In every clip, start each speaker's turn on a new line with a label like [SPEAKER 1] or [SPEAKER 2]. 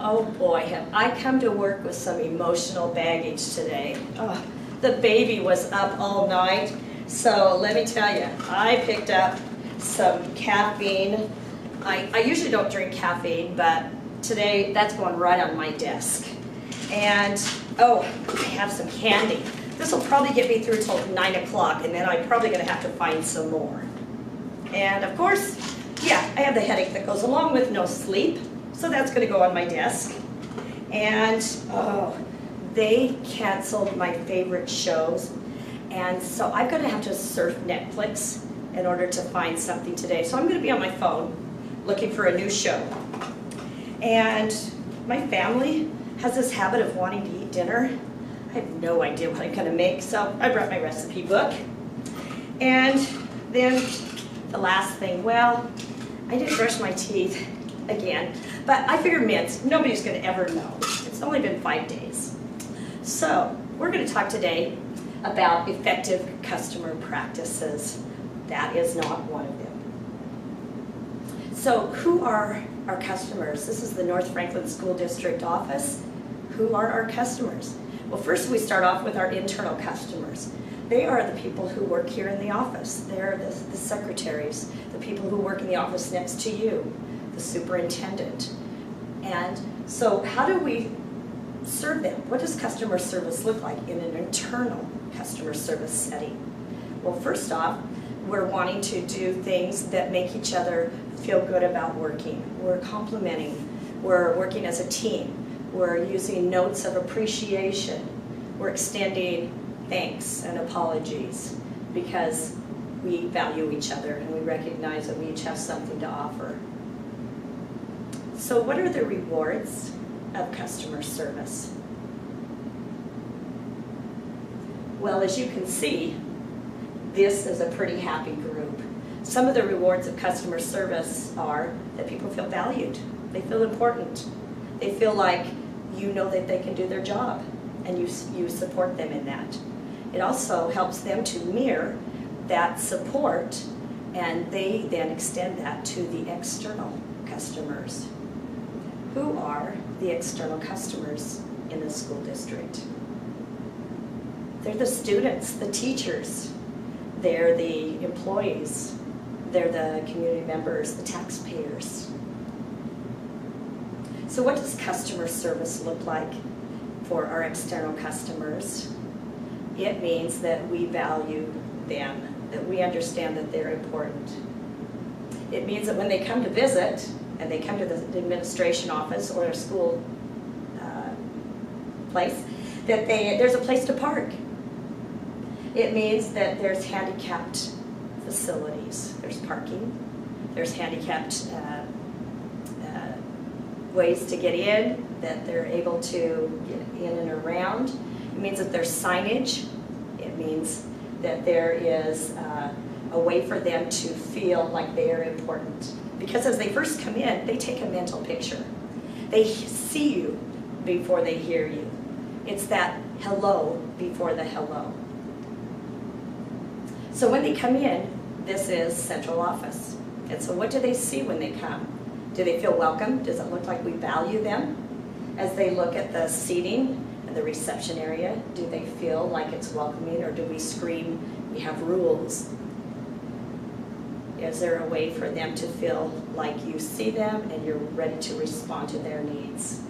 [SPEAKER 1] Oh boy, have I come to work with some emotional baggage today. Oh, the baby was up all night, so let me tell you, I picked up some caffeine. I usually don't drink caffeine, but today that's going right on my desk. And oh, I have some candy. This will probably get me through till 9 o'clock, and then I'm probably going to have to find some more. And of course, yeah, I have the headache that goes along with no sleep, so that's going to go on my desk. And oh, they canceled my favorite shows, and so I'm going to have to surf Netflix in order to find something today. So I'm going to be on my phone looking for a new show. And my family has this habit of wanting to eat dinner. I have no idea what I'm going to make, so I brought my recipe book. And then the last thing, well, I didn't brush my teeth again, but I figured mints, nobody's going to ever know. It's only been 5 days. So we're going to talk today about effective customer practices. That is not one of them. So who are our customers? This is the North Franklin School District office. Who are our customers? Well, first we start off with our internal customers. They are the people who work here in the office. They're the secretaries, the people who work in the office next to you, the superintendent. And so how do we serve them? What does customer service look like in an internal customer service setting? Well, first off, we're wanting to do things that make each other feel good about working. We're complimenting. We're working as a team. We're using notes of appreciation. We're extending thanks and apologies because we value each other and we recognize that we each have something to offer. So what are the rewards of customer service? Well, as you can see, this is a pretty happy group. Some of the rewards of customer service are that people feel valued. They feel important. They feel like you know that they can do their job and you support them in that. It also helps them to mirror that support, and they then extend that to the external customers. Who are the external customers in the school district? They're the students, the teachers, they're the employees, they're the community members, the taxpayers. So what does customer service look like for our external customers? It means that we value them, that we understand that they're important. It means that when they come to visit, and they come to the administration office or a school place, that there's a place to park. It means that there's handicapped facilities. There's parking, there's handicapped ways to get in, that they're able to get in and around. It means that there's signage. It means that there is a way for them to feel like they are important. Because as they first come in, they take a mental picture. They see you before they hear you. It's that hello before the hello. So when they come in, this is central office. And so what do they see when they come? Do they feel welcome? Does it look like we value them? As they look at the seating and the reception area, do they feel like it's welcoming, or do we scream, we have rules? Is there a way for them to feel like you see them and you're ready to respond to their needs?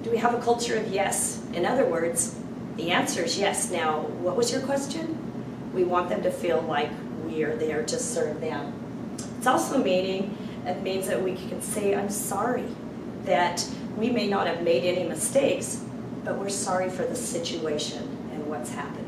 [SPEAKER 1] Do we have a culture of yes? In other words, the answer is yes. Now, what was your question? We want them to feel like we are there to serve them. It's also it means that we can say, I'm sorry, that we may not have made any mistakes, but we're sorry for the situation and what's happening.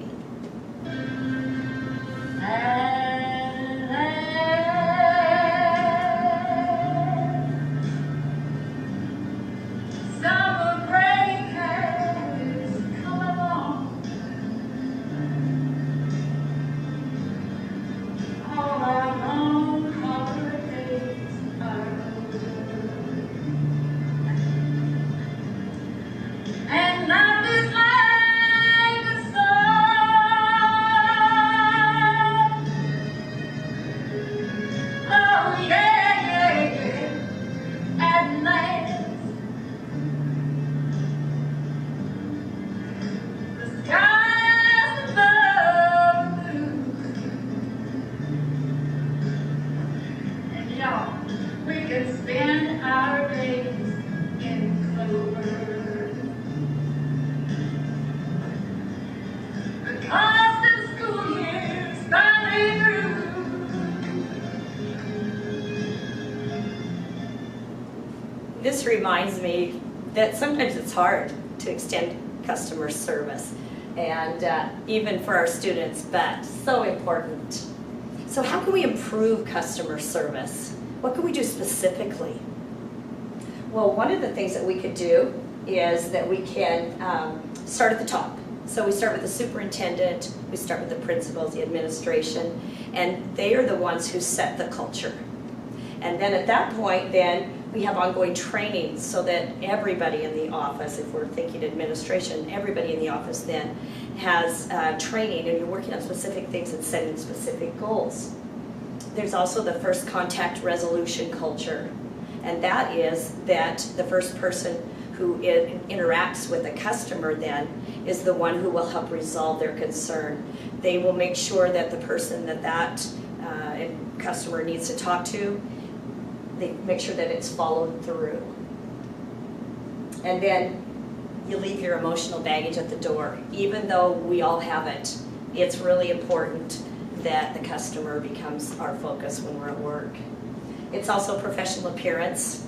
[SPEAKER 1] this reminds me that sometimes it's hard to extend customer service, and even for our students, but so important. So how can we improve customer service? What can we do specifically? Well, one of the things that we could do is that we can start at the top. So we start with the superintendent, we start with the principals, the administration, and they are the ones who set the culture. And then at that point, then we have ongoing training so that everybody in the office, if we're thinking administration, everybody in the office then has training, and you're working on specific things and setting specific goals. There's also the first contact resolution culture, and that is that the first person who interacts with a customer then is the one who will help resolve their concern. They will make sure that the person that customer needs to talk to, they make sure that it's followed through. And then you leave your emotional baggage at the door. Even though we all have it, it's really important that the customer becomes our focus when we're at work. It's also professional appearance,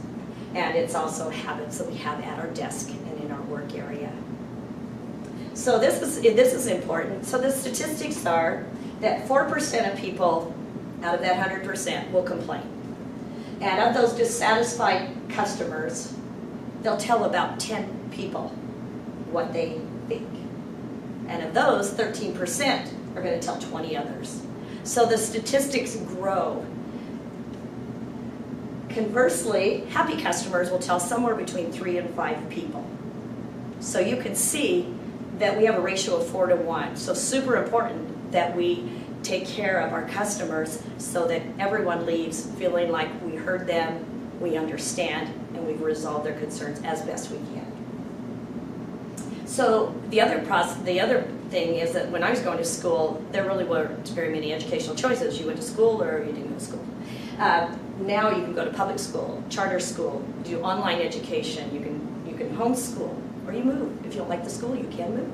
[SPEAKER 1] and it's also habits that we have at our desk and in our work area. So this is important. So the statistics are that 4% of people out of that 100% will complain. And of those dissatisfied customers, they'll tell about 10 people what they think. And of those, 13% are going to tell 20 others. So the statistics grow. Conversely, happy customers will tell somewhere between 3 and 5 people. So you can see that we have a ratio of 4 to 1. So super important that we take care of our customers so that everyone leaves feeling like we heard them, we understand, and we've resolved their concerns as best we can. So the other thing is that when I was going to school, there really weren't very many educational choices. You went to school or you didn't go to school. Now you can go to public school, charter school, do online education, you can homeschool, or you move. If you don't like the school, you can move.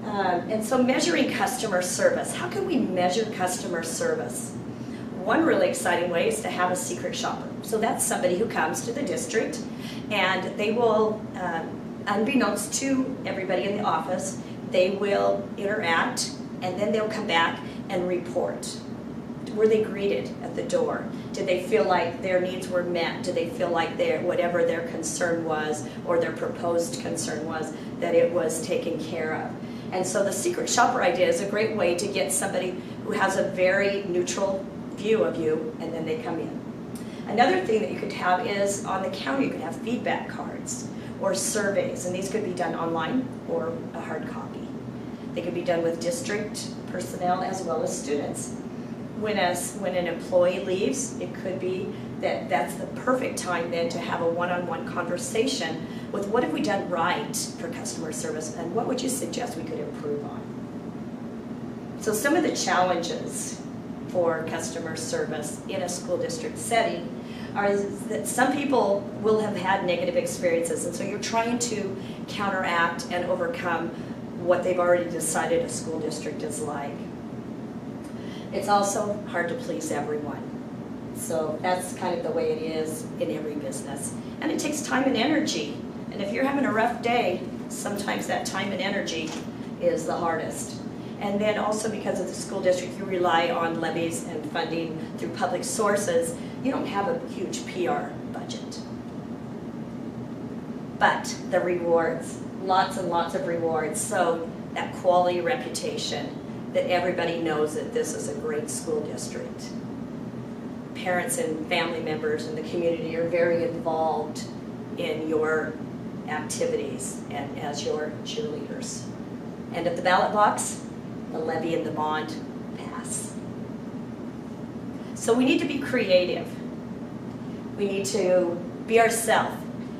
[SPEAKER 1] And so measuring customer service. How can we measure customer service? One really exciting way is to have a secret shopper. So that's somebody who comes to the district, and they will, unbeknownst to everybody in the office, they will interact, and then they'll come back and report. Were they greeted at the door? Did they feel like their needs were met? Did they feel like whatever their concern was, or their proposed concern was, that it was taken care of? And so the secret shopper idea is a great way to get somebody who has a very neutral view of you, and then they come in. Another thing that you could have is on the counter you could have feedback cards or surveys, and these could be done online or a hard copy. They could be done with district personnel as well as students. When an employee leaves, it could be that that's the perfect time then to have a one-on-one conversation with what have we done right for customer service and what would you suggest we could improve on. So some of the challenges for customer service in a school district setting are that some people will have had negative experiences, and so you're trying to counteract and overcome what they've already decided a school district is like. It's also hard to please everyone. So that's kind of the way it is in every business. And it takes time and energy. And if you're having a rough day, sometimes that time and energy is the hardest. And then also because of the school district, you rely on levies and funding through public sources. You don't have a huge PR budget. But the rewards, lots and lots of rewards. So that quality reputation, that everybody knows that this is a great school district. Parents and family members in the community are very involved in your activities and as your cheerleaders. And at the ballot box, the levy and the bond pass. So we need to be creative. We need to be ourselves.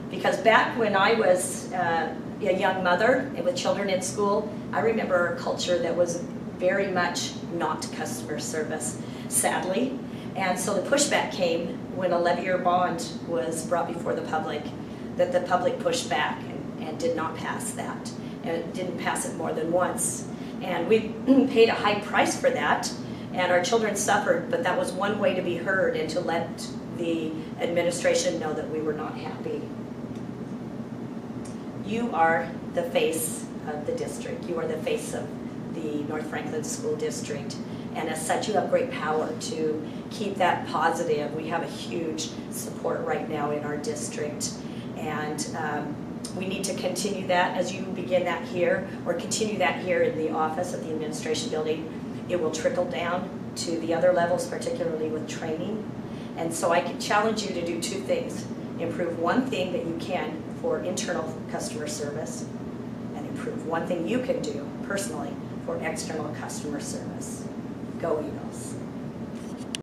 [SPEAKER 1] Because back when I was a young mother and with children in school, I remember a culture that was very much not customer service, sadly. And so the pushback came when a levy or bond was brought before the public, that the public pushed back and did not pass that. And it didn't pass it more than once. And we paid a high price for that, and our children suffered, but that was one way to be heard and to let the administration know that we were not happy. You are the face of the district. You are the face of the North Franklin School District. And as such, you have great power to keep that positive. We have a huge support right now in our district. And we need to continue that as you begin that here, or continue that here in the office of the administration building. It will trickle down to the other levels, particularly with training. And so I can challenge you to do two things. Improve one thing that you can for internal customer service, and improve one thing you can do personally for external customer service. Go Eagles.